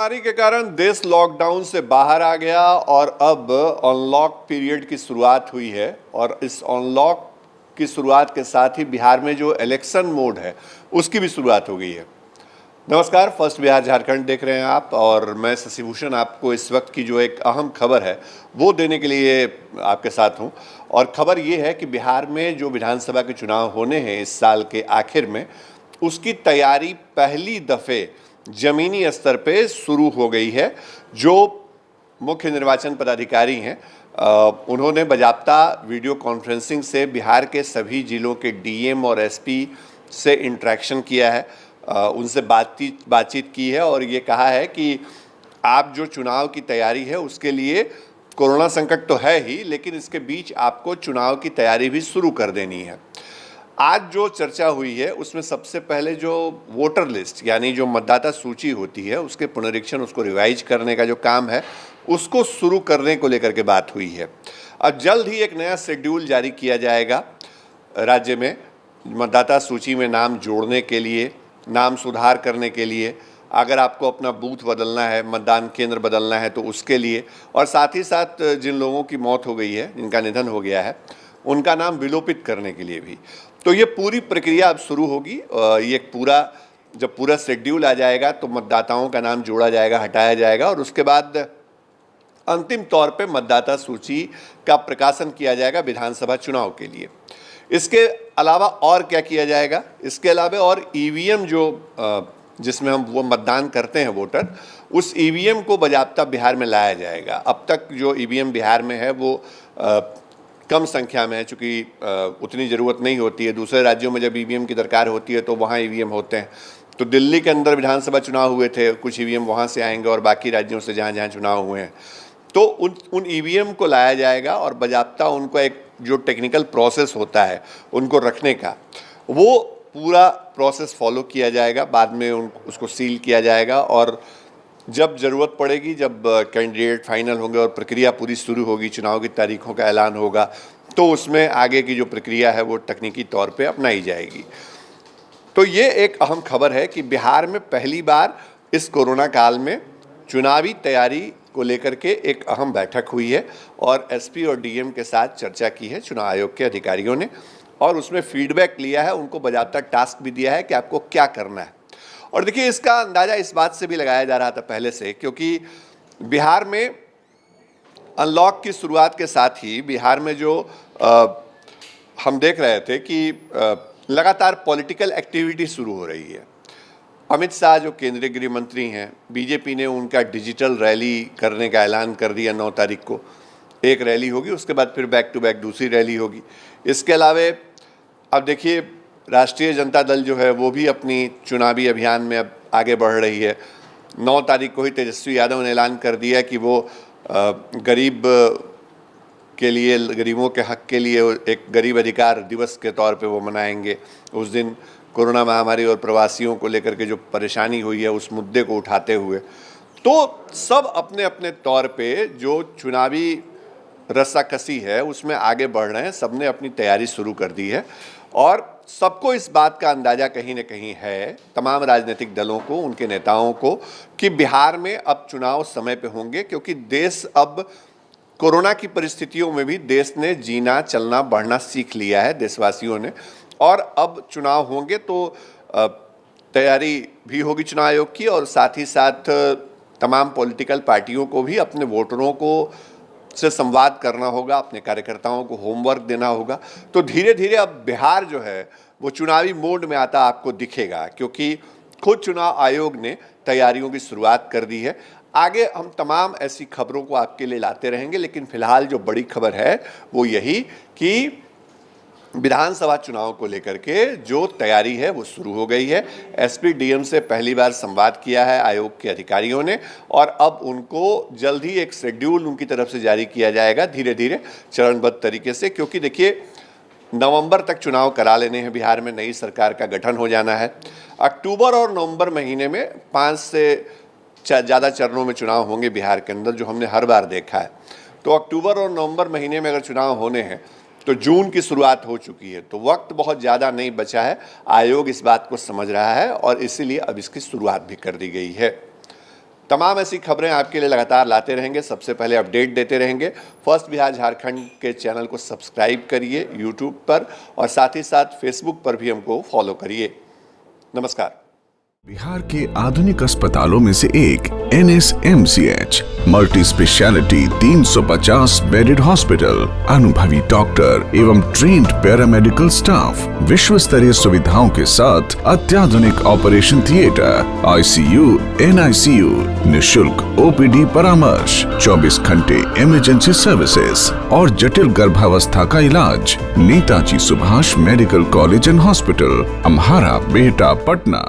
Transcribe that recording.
महामारी के कारण देश लॉकडाउन से बाहर आ गया और अब अनलॉक पीरियड की शुरुआत हुई है और इस अनलॉक की शुरुआत के साथ ही बिहार में जो इलेक्शन मोड है उसकी भी शुरुआत हो गई है। नमस्कार, फर्स्ट बिहार झारखंड देख रहे हैं आप और मैं शशिभूषण आपको इस वक्त की जो एक अहम खबर है वो देने के लिए आपके साथ हूं। और खबर ये है कि बिहार में जो विधानसभा के चुनाव होने हैं इस साल के आखिर में, उसकी तैयारी पहली दफ़े जमीनी स्तर पे शुरू हो गई है। जो मुख्य निर्वाचन पदाधिकारी हैं उन्होंने बाकायदा वीडियो कॉन्फ्रेंसिंग से बिहार के सभी जिलों के डीएम और एसपी से इंटरेक्शन किया है, उनसे बातचीत की है और ये कहा है कि आप जो चुनाव की तैयारी है उसके लिए कोरोना संकट तो है ही, लेकिन इसके बीच आपको चुनाव की तैयारी भी शुरू कर देनी है। आज जो चर्चा हुई है उसमें सबसे पहले जो वोटर लिस्ट यानी जो मतदाता सूची होती है उसके पुनरीक्षण, उसको रिवाइज करने का जो काम है उसको शुरू करने को लेकर के बात हुई है। अब जल्द ही एक नया शेड्यूल जारी किया जाएगा राज्य में मतदाता सूची में नाम जोड़ने के लिए, नाम सुधार करने के लिए, अगर आपको अपना बूथ बदलना है, मतदान केंद्र बदलना है तो उसके लिए, और साथ ही साथ जिन लोगों की मौत हो गई है, जिनका निधन हो गया है, उनका नाम विलोपित करने के लिए भी। तो ये पूरी प्रक्रिया अब शुरू होगी। ये जब पूरा शेड्यूल आ जाएगा तो मतदाताओं का नाम जोड़ा जाएगा, हटाया जाएगा और उसके बाद अंतिम तौर पे मतदाता सूची का प्रकाशन किया जाएगा विधानसभा चुनाव के लिए। इसके अलावा और क्या किया जाएगा? इसके अलावा और ईवीएम जिसमें हम वो मतदान करते हैं वोटर, उस ईवीएम को बाकायदा बिहार में लाया जाएगा। अब तक जो ईवीएम बिहार में है वो कम संख्या में है, चूँकि उतनी ज़रूरत नहीं होती है। दूसरे राज्यों में जब ईवीएम की दरकार होती है तो वहाँ ईवीएम होते हैं। तो दिल्ली के अंदर विधानसभा चुनाव हुए थे, कुछ ईवीएम वहाँ से आएंगे और बाकी राज्यों से जहाँ जहाँ चुनाव हुए हैं तो उन ईवीएम को लाया जाएगा और बाकायदा उनको एक जो टेक्निकल प्रोसेस होता है उनको रखने का, वो पूरा प्रोसेस फॉलो किया जाएगा। बाद में उसको सील किया जाएगा और जब ज़रूरत पड़ेगी, जब कैंडिडेट फाइनल होंगे और प्रक्रिया पूरी शुरू होगी, चुनाव की तारीखों का ऐलान होगा, तो उसमें आगे की जो प्रक्रिया है वो तकनीकी तौर पे अपनाई जाएगी। तो ये एक अहम खबर है कि बिहार में पहली बार इस कोरोना काल में चुनावी तैयारी को लेकर के एक अहम बैठक हुई है और एसपी और डीएम के साथ चर्चा की है चुनाव आयोग के अधिकारियों ने और उसमें फीडबैक लिया है, उनको बाकायदा टास्क भी दिया है कि आपको क्या करना है। और देखिए, इसका अंदाज़ा इस बात से भी लगाया जा रहा था पहले से, क्योंकि बिहार में अनलॉक की शुरुआत के साथ ही बिहार में जो हम देख रहे थे कि लगातार पॉलिटिकल एक्टिविटी शुरू हो रही है। अमित शाह जो केंद्रीय गृह मंत्री हैं, बीजेपी ने उनका डिजिटल रैली करने का ऐलान कर दिया। 9 तारीख को एक रैली होगी, उसके बाद फिर बैक टू बैक दूसरी रैली होगी। इसके अलावा अब देखिए, राष्ट्रीय जनता दल जो है वो भी अपनी चुनावी अभियान में अब आगे बढ़ रही है। 9 तारीख को ही तेजस्वी यादव ने ऐलान कर दिया कि वो गरीब के लिए, गरीबों के हक के लिए एक गरीब अधिकार दिवस के तौर पे वो मनाएंगे। उस दिन कोरोना महामारी और प्रवासियों को लेकर के जो परेशानी हुई है उस मुद्दे को उठाते हुए, तो सब अपने अपने तौर पे जो चुनावी रस्साकसी है उसमें आगे बढ़ रहे हैं। सबने अपनी तैयारी शुरू कर दी है और सबको इस बात का अंदाज़ा कहीं न कहीं है, तमाम राजनीतिक दलों को, उनके नेताओं को, कि बिहार में अब चुनाव समय पे होंगे, क्योंकि देश अब कोरोना की परिस्थितियों में भी देश ने जीना, चलना, बढ़ना सीख लिया है देशवासियों ने, और अब चुनाव होंगे तो तैयारी भी होगी चुनाव आयोग की और साथ ही साथ तमाम पॉलिटिकल पार्टियों को भी अपने वोटरों को से संवाद करना होगा, अपने कार्यकर्ताओं को होमवर्क देना होगा। तो धीरे धीरे अब बिहार जो है वो चुनावी मोड में आता आपको दिखेगा, क्योंकि खुद चुनाव आयोग ने तैयारियों की शुरुआत कर दी है। आगे हम तमाम ऐसी खबरों को आपके लिए लाते रहेंगे, लेकिन फिलहाल जो बड़ी खबर है वो यही कि विधानसभा चुनाव को लेकर के जो तैयारी है वो शुरू हो गई है। एसपी डीएम से पहली बार संवाद किया है आयोग के अधिकारियों ने और अब उनको जल्द ही एक शेड्यूल उनकी तरफ से जारी किया जाएगा, धीरे धीरे चरणबद्ध तरीके से, क्योंकि देखिए नवंबर तक चुनाव करा लेने हैं। बिहार में नई सरकार का गठन हो जाना है। अक्टूबर और नवंबर महीने में 5 से ज़्यादा चरणों में चुनाव होंगे बिहार के अंदर, जो हमने हर बार देखा है। तो अक्टूबर और नवंबर महीने में अगर चुनाव होने हैं तो जून की शुरुआत हो चुकी है, तो वक्त बहुत ज़्यादा नहीं बचा है। आयोग इस बात को समझ रहा है और इसीलिए अब इसकी शुरुआत भी कर दी गई है। तमाम ऐसी खबरें आपके लिए लगातार लाते रहेंगे, सबसे पहले अपडेट देते रहेंगे। फर्स्ट बिहार झारखंड के चैनल को सब्सक्राइब करिए यूट्यूब पर और साथ ही साथ फेसबुक पर भी हमको फॉलो करिए। नमस्कार। बिहार के आधुनिक अस्पतालों में से एक NSMCH multi speciality 350 bedded hospital, अनुभवी डॉक्टर एवं ट्रेन्ड पैरामेडिकल स्टाफ, विश्व स्तरीय सुविधाओं के साथ अत्याधुनिक ऑपरेशन थिएटर, ICU, NICU, निशुल्क OPD परामर्श, 24 घंटे इमरजेंसी सर्विसेज और जटिल गर्भावस्था का इलाज। Netaji Subhash medical college and hospital, Amhara, Bihta, Patna.